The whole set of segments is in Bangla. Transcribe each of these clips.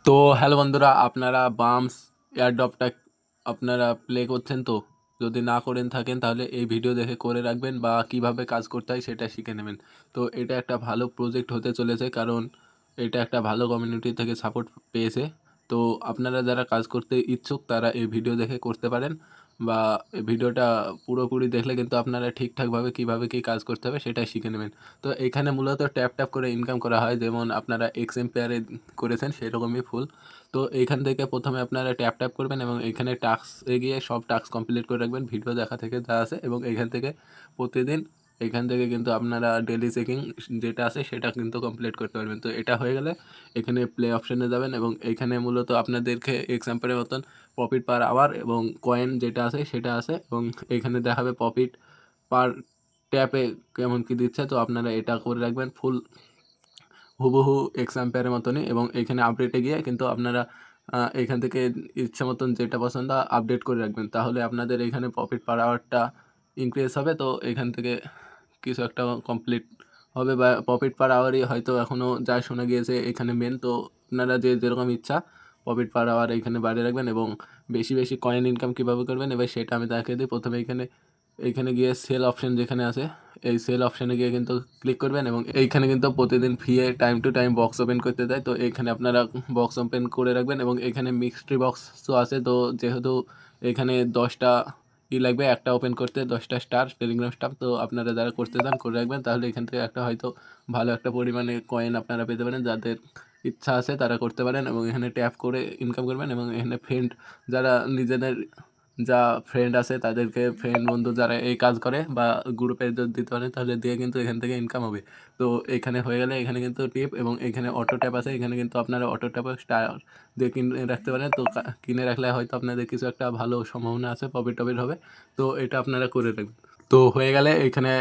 তো হ্যালো বন্ধুরা, আপনারা বাম্পস এয়ারড্রপটা আপনারা প্লে করছেন তো? যদি না করেন থাকেন তাহলে এই ভিডিও দেখে করে রাখবেন বা কিভাবে কাজ করতে হয় সেটা শিখে নেবেন। তো এটা একটা ভালো প্রজেক্ট হতে চলেছে, কারণ এটা একটা ভালো কমিউনিটি থেকে সাপোর্ট পেয়েছে। তো আপনারা যারা কাজ করতে ইচ্ছুক তারা এই ভিডিও দেখে করতে পারেন, বা এই ভিডিওটা পুরোপুরি দেখলে কিন্তু আপনারা ঠিকঠাকভাবে কীভাবে কী কাজ করতে হবে সেটা শিখে নেবেন। তো এখানে মূলত ট্যাপ ট্যাপ করে ইনকাম করা হয়, যেমন আপনারা এক্সএমপেয়ারে করেছেন সেরকমই ফুল। তো এইখান থেকে প্রথমে আপনারা ট্যাপ ট্যাপ করবেন এবং এখানে টাস্কে গিয়ে সব টাস্ক কমপ্লিট করে রাখবেন, ভিডিও দেখা থেকে যা আছে, এবং এইখান থেকে প্রতিদিন এখান থেকে কিন্তু আপনারা ডেলি চেকিং যেটা আছে সেটা কিন্তু কমপ্লিট করতে পারবেন। তো এটা হয়ে গেলে এখানে প্লে অপশানে যাবেন এবং এইখানে মূলত আপনাদেরকে এক্সাম্পলের মতন প্রফিট পার আওয়ার এবং কয়েন যেটা আছে সেটা আছে, এবং এখানে দেখাবে প্রফিট পার ট্যাপে কেমন কী দিচ্ছে। তো আপনারা এটা করে রাখবেন ফুল হুবহু এক্সাম্পেয়ারের মতনই, এবং এইখানে আপডেটে গিয়ে কিন্তু আপনারা এইখান থেকে ইচ্ছা মতন যেটা পছন্দ আপডেট করে রাখবেন, তাহলে আপনাদের এখানে প্রফিট পার আওয়ারটা ইনক্রিজ হবে। তো এখান থেকে কিছু একটা কমপ্লিট হবে, বা প্রফিট পার আওয়ারই হয়তো এখনও যা শোনা গিয়েছে এখানে মেন। তো আপনারা যে যেরকম ইচ্ছা প্রফিট পার আওয়ার এখানে বাড়িয়ে রাখবেন, এবং বেশি বেশি কয়েন ইনকাম কীভাবে করবেন এবার সেটা আমি দেখিয়ে দিই। প্রথমে এইখানে গিয়ে সেল অপশন যেখানে আছে এই সেল অপশানে গিয়ে কিন্তু ক্লিক করবেন, এবং এইখানে কিন্তু প্রতিদিন ফ্রিয়ে time to time box open করতে দেয়। তো এইখানে আপনারা বক্স ওপেন করে রাখবেন, এবং এখানে মিক্সট্রি বক্সও আছে। তো যেহেতু এখানে 10টা লাগবে একটা ওপেন করতে, 10টা স্টার টেলিগ্রাম স্টার। তো আপনারা যারা করতে চান করে রাখবেন, তাহলে এখান থেকে একটা হয়তো ভালো একটা পরিমাণে কয়েন আপনারা পেতে পারেন। যাদের ইচ্ছা আছে তারা করতে পারেন, এবং এখানে ট্যাপ করে ইনকাম করবেন, এবং এখানে ফ্রেন্ড যারা নিজেদের যা ফ্রেন্ড আছে তাদেরকে ফ্রেন্ড বন্ধু যারা এই কাজ করে বা গ্রুপে যদি দিতে পারেন তাহলে দিয়ে কিন্তু এখান থেকে ইনকাম হবে। তো এখানে হয়ে গেলে এখানে কিন্তু টিপ, এবং এখানে অটো ট্যাপ আছে, এখানে কিন্তু আপনারা অটো ট্যাপে স্টার দিয়ে কিনে রাখতে পারেন। তো কিনে রাখলে হয়তো আপনাদের কিছু একটা ভালো সম্ভাবনা আছে, প্রফিট টফিট হবে। তো এটা আপনারা করে রাখবেন। তো হয়ে গেলে এখানে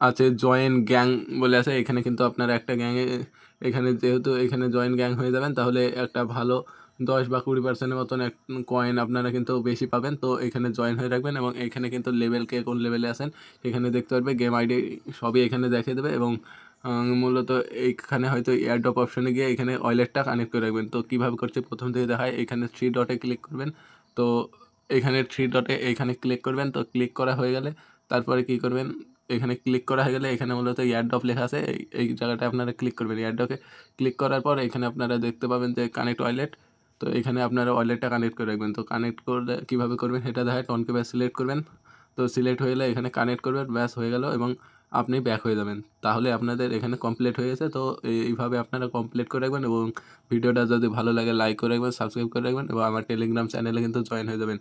আছে জয়েন গ্যাং বলে আছে, এখানে কিন্তু আপনারা একটা গ্যাংয়ে এখানে যেহেতু এখানে জয়েন গ্যাং হয়ে যাবেন তাহলে একটা ভালো 10 বা 20% মতন এক কয়েন আপনারা কিন্তু বেশি পাবেন। তো এখানে জয়েন হয়ে রাখবেন, এবং এখানে কিন্তু লেভেল কে কোন লেভেলে আছেন এখানে দেখতে পারবে, গেম আইডি সবই এখানে দেখিয়ে দেবে। এবং মূলত এইখানে হয়তো এয়ারড্রপ অপশনে গিয়ে এখানে ওয়ালেটটা কানেক্ট করে রাখবেন। তো কীভাবে করছে প্রথম থেকে দেখায়, এখানে 3 ডটে ক্লিক করবেন। তো এখানে 3 ডটে এইখানে ক্লিক করবেন। তো ক্লিক করা হয়ে গেলে তারপরে কী করবেন, এখানে ক্লিক করা হয়ে গেলে এখানে মূলত এয়ারড্রপ লেখা আছে, এই জায়গাটায় আপনারা ক্লিক করবেন। এয়ারড্রপে ক্লিক করার পর এখানে আপনারা দেখতে পাবেন যে কানেক্ট ওয়ালেট। তো এখানে আপনারা ওয়ালেটটা কানেক্ট করে রাখবেন। তো কানেক্ট করলে কীভাবে করবেন সেটা দেখায়, টনকে ব্যাস সিলেক্ট করবেন। তো সিলেক্ট হয়ে গেলে এখানে কানেক্ট করবেন, ব্যাস হয়ে গেল, এবং আপনি ব্যাক হয়ে যাবেন। তাহলে আপনাদের এখানে কমপ্লিট হয়ে গেছে। তো এইভাবে আপনারা কমপ্লিট করে রাখবেন, এবং ভিডিওটা যদি ভালো লাগে লাইক করে রাখবেন, সাবস্ক্রাইব করে রাখবেন, এবং আমার টেলিগ্রাম চ্যানেলে কিন্তু জয়েন হয়ে যাবেন।